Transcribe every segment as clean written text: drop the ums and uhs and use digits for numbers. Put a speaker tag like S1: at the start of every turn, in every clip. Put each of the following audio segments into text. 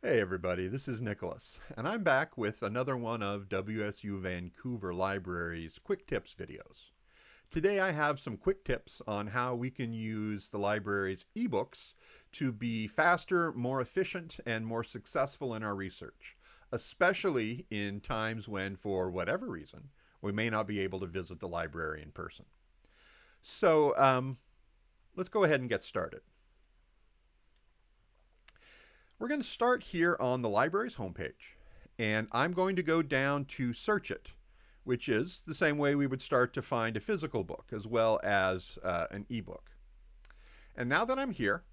S1: Hey everybody, this is Nicholas, and I'm back with another one of WSU Vancouver Library's Quick Tips videos. Today I have some quick tips on how we can use the library's eBooks to be faster, more efficient, and more successful in our research, especially in times when, for whatever reason, we may not be able to visit the library in person. So let's go ahead and get started. We're going to start here on the library's homepage, and I'm going to go down to Search It, which is the same way we would start to find a physical book as well as an ebook. And now that I'm here,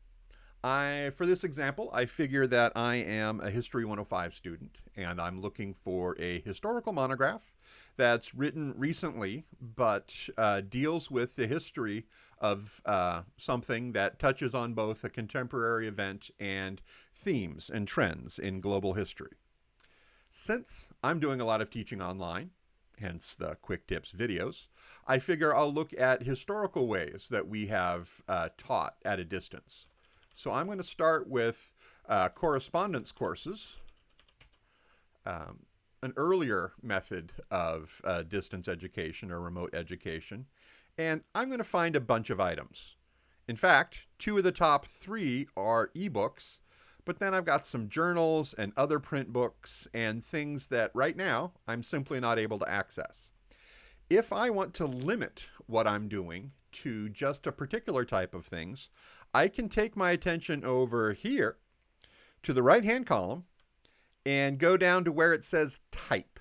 S1: for this example, I figure that I am a History 105 student, and I'm looking for a historical monograph that's written recently but deals with the history of something that touches on both a contemporary event and themes and trends in global history. Since I'm doing a lot of teaching online, hence the Quick Tips videos, I figure I'll look at historical ways that we have taught at a distance. So I'm going to start with correspondence courses, an earlier method of distance education or remote education, and I'm going to find a bunch of items. In fact, 2 of the top 3 are ebooks, but then I've got some journals and other print books and things that right now I'm simply not able to access. If I want to limit what I'm doing to just a particular type of things, I can take my attention over here to the right-hand column and go down to where it says Type.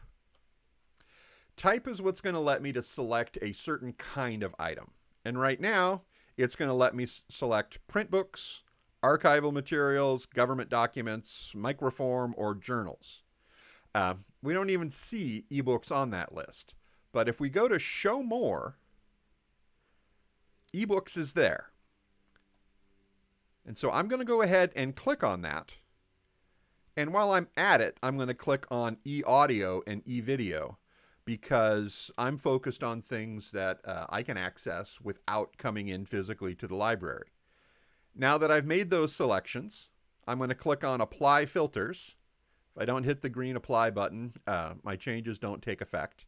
S1: Type is what's going to let me to select a certain kind of item. And right now, it's going to let me select print books, archival materials, government documents, microform, or journals. We don't even see ebooks on that list. But if we go to Show More, eBooks is there. And so I'm going to go ahead and click on that. And while I'm at it, I'm going to click on e-audio and e-video because I'm focused on things that I can access without coming in physically to the library. Now that I've made those selections, I'm going to click on Apply Filters. If I don't hit the green Apply button, my changes don't take effect.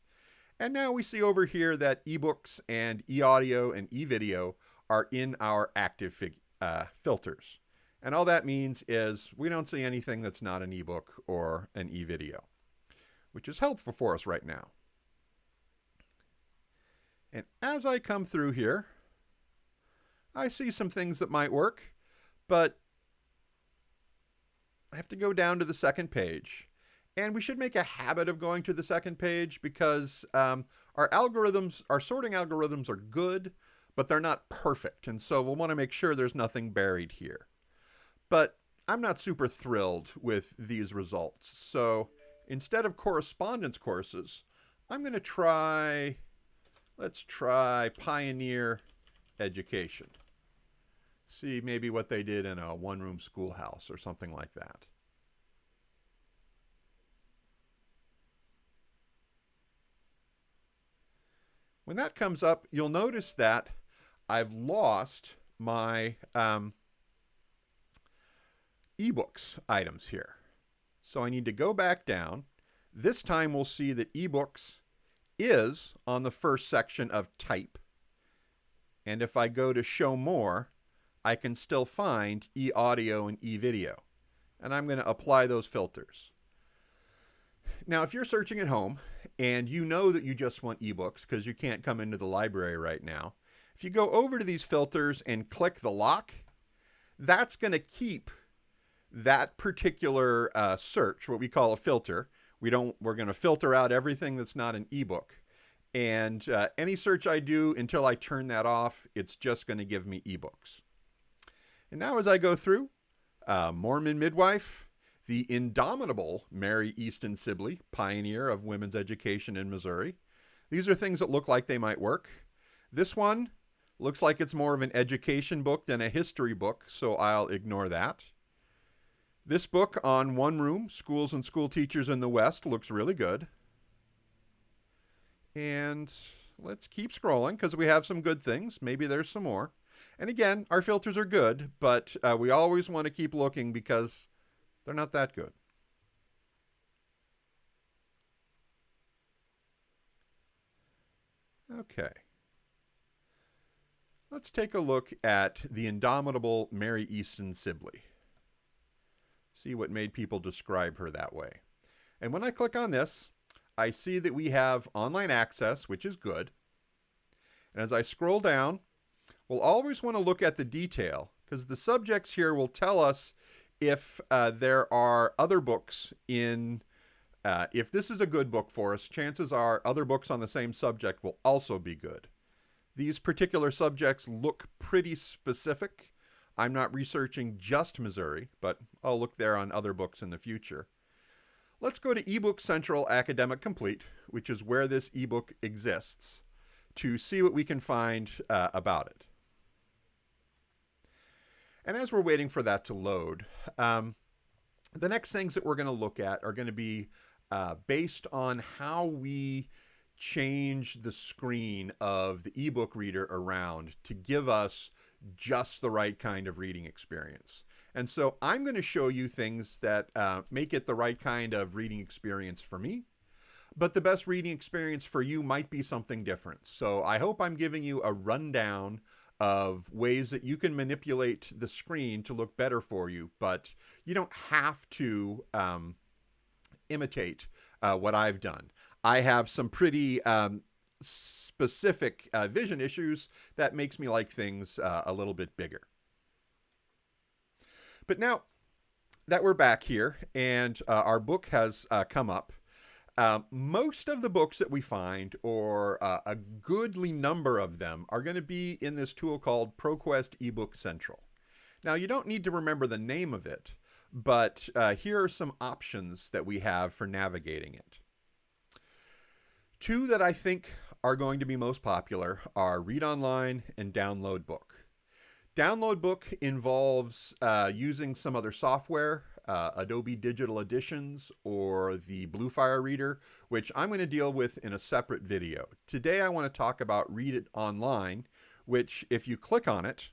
S1: And now we see over here that ebooks and e-audio and e-video are in our active filters. And all that means is we don't see anything that's not an ebook or an e-video, which is helpful for us right now. And as I come through here, I see some things that might work, but I have to go down to the second page. And we should make a habit of going to the second page because our sorting algorithms are good, but they're not perfect. And so we'll want to make sure there's nothing buried here. But I'm not super thrilled with these results. So instead of correspondence courses, I'm going to let's try Pioneer Education. See maybe what they did in a one-room schoolhouse or something like that. When that comes up, you'll notice that I've lost my eBooks items here. So I need to go back down. This time we'll see that eBooks is on the first section of Type. And if I go to Show More, I can still find e-audio and e-video. And I'm going to apply those filters. Now, if you're searching at home and you know that you just want ebooks because you can't come into the library right now, if you go over to these filters and click the lock, that's going to keep that particular search, what we call a filter. We're going to filter out everything that's not an ebook. And any search I do until I turn that off, it's just going to give me ebooks. And now as I go through, Mormon Midwife, the indomitable Mary Easton Sibley, pioneer of women's education in Missouri. These are things that look like they might work. This one looks like it's more of an education book than a history book, so I'll ignore that. This book on one room, schools and school teachers in the West, looks really good. And let's keep scrolling because we have some good things. Maybe there's some more. And again, our filters are good, but we always want to keep looking because They're not that good. Okay. Let's take a look at the indomitable Mary Easton Sibley. See what made people describe her that way. And when I click on this, I see that we have online access, which is good. And as I scroll down, we'll always want to look at the detail, because the subjects here will tell us if there are other books in, if this is a good book for us, chances are other books on the same subject will also be good. These particular subjects look pretty specific. I'm not researching just Missouri, but I'll look there on other books in the future. Let's go to eBook Central Academic Complete, which is where this ebook exists, to see what we can find about it. And as we're waiting for that to load, the next things that we're going to look at are going to be based on how we change the screen of the ebook reader around to give us just the right kind of reading experience. And so I'm going to show you things that make it the right kind of reading experience for me, but the best reading experience for you might be something different. So I hope I'm giving you a rundown of ways that you can manipulate the screen to look better for you, but you don't have to imitate what I've done. I have some pretty specific vision issues that makes me like things a little bit bigger. But now that we're back here and our book has come up, most of the books that we find, or a goodly number of them, are going to be in this tool called ProQuest eBook Central. Now, you don't need to remember the name of it, but here are some options that we have for navigating it. Two that I think are going to be most popular are Read Online and Download Book. Download Book involves using some other software, Adobe Digital Editions or the Bluefire Reader, which I'm going to deal with in a separate video. Today I want to talk about Read It Online, which if you click on it,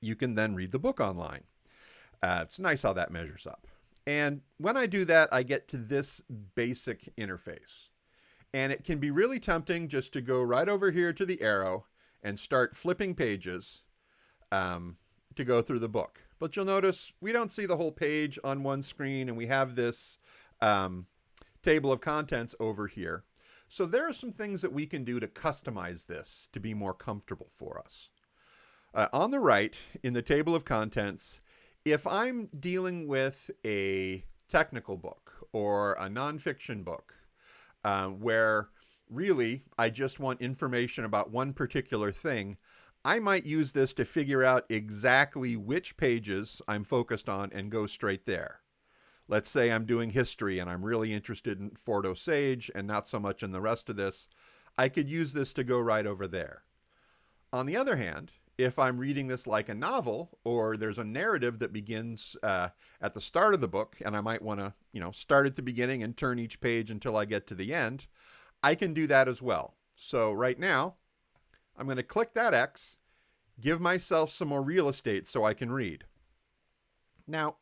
S1: you can then read the book online. It's nice how that measures up. And when I do that, I get to this basic interface. And it can be really tempting just to go right over here to the arrow and start flipping pages to go through the book. But you'll notice we don't see the whole page on one screen, and we have this table of contents over here. So there are some things that we can do to customize this to be more comfortable for us. On the right, in the table of contents, if I'm dealing with a technical book or a nonfiction book, where really I just want information about one particular thing, I might use this to figure out exactly which pages I'm focused on and go straight there. Let's say I'm doing history and I'm really interested in Fort Osage and not so much in the rest of this. I could use this to go right over there. On the other hand, if I'm reading this like a novel, or there's a narrative that begins at the start of the book, and I might want to, start at the beginning and turn each page until I get to the end, I can do that as well. So right now, I'm going to click that X, give myself some more real estate so I can read. Now,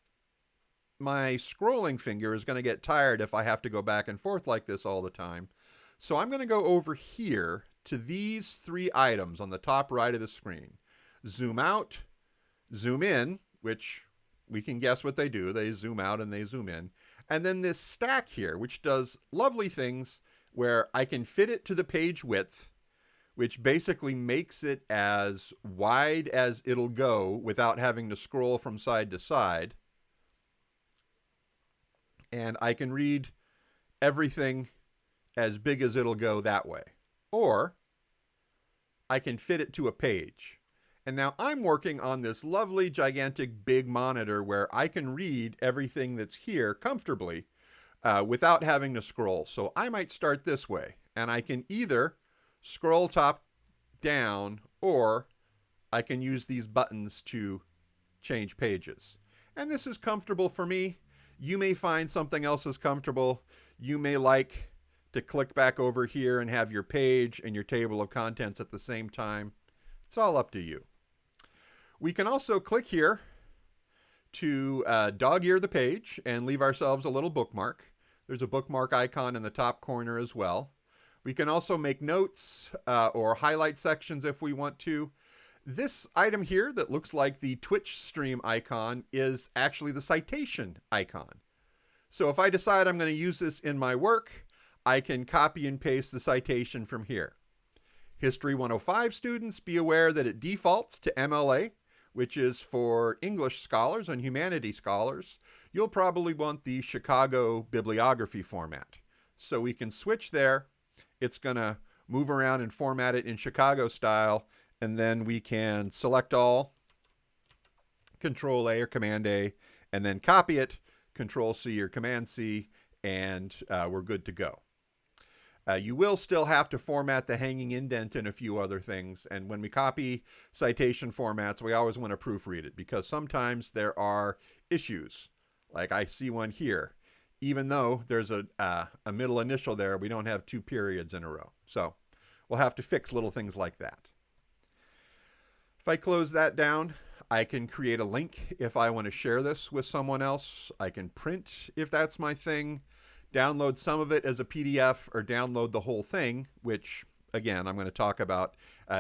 S1: my scrolling finger is going to get tired if I have to go back and forth like this all the time. So I'm going to go over here to these three items on the top right of the screen. Zoom out, zoom in, which we can guess what they do. They zoom out and they zoom in. And then this stack here, which does lovely things where I can fit it to the page width, which basically makes it as wide as it'll go without having to scroll from side to side. And I can read everything as big as it'll go that way. Or I can fit it to a page. And now I'm working on this lovely, gigantic, big monitor where I can read everything that's here comfortably without having to scroll. So I might start this way. And I can either scroll top down, or I can use these buttons to change pages. And this is comfortable for me. You may find something else is comfortable. You may like to click back over here and have your page and your table of contents at the same time. It's all up to you. We can also click here to dog-ear the page and leave ourselves a little bookmark. There's a bookmark icon in the top corner as well. We can also make notes or highlight sections if we want to. This item here that looks like the Twitch stream icon is actually the citation icon. So if I decide I'm going to use this in my work, I can copy and paste the citation from here. History 105 students, be aware that it defaults to MLA, which is for English scholars and humanities scholars. You'll probably want the Chicago bibliography format. So we can switch there. It's going to move around and format it in Chicago style, and then we can select all, Control A or Command A, and then copy it, Control C or Command C, and we're good to go. You will still have to format the hanging indent and a few other things, and when we copy citation formats, we always want to proofread it, because sometimes there are issues. Like I see one here. Even though there's a middle initial there, we don't have two periods in a row. So we'll have to fix little things like that. If I close that down, I can create a link if I want to share this with someone else. I can print if that's my thing, download some of it as a PDF, or download the whole thing, which, again, I'm going to talk about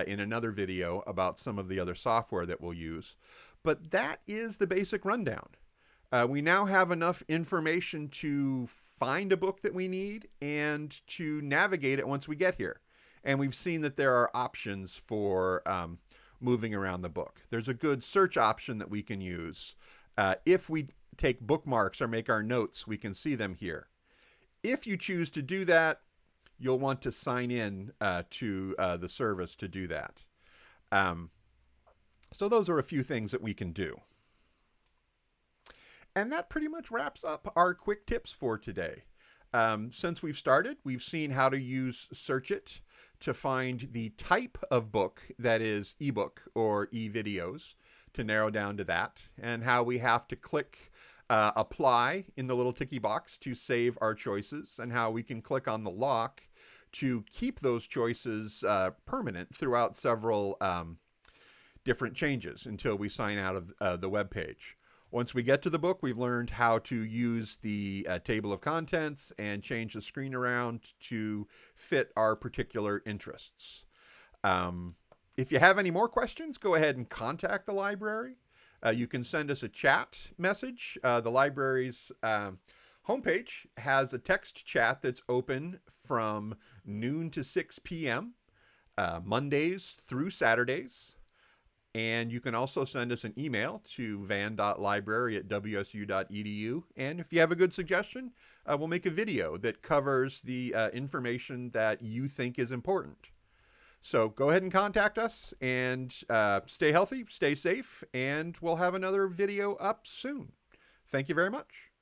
S1: in another video about some of the other software that we'll use. But that is the basic rundown. We now have enough information to find a book that we need and to navigate it once we get here. And we've seen that there are options for moving around the book. There's a good search option that we can use. If we take bookmarks or make our notes, we can see them here. If you choose to do that, you'll want to sign in to the service to do that. So those are a few things that we can do. And that pretty much wraps up our quick tips for today. Since we've started, we've seen how to use Search It to find the type of book that is ebook or e-videos, to narrow down to that, and how we have to click apply in the little ticky box to save our choices, and how we can click on the lock to keep those choices permanent throughout several different changes until we sign out of the web page. Once we get to the book, we've learned how to use the table of contents and change the screen around to fit our particular interests. If you have any more questions, go ahead and contact the library. You can send us a chat message. The library's homepage has a text chat that's open from noon to 6 p.m., Mondays through Saturdays. And you can also send us an email to van.library@wsu.edu. And if you have a good suggestion, we'll make a video that covers the information that you think is important. So go ahead and contact us, and stay healthy, stay safe, and we'll have another video up soon. Thank you very much.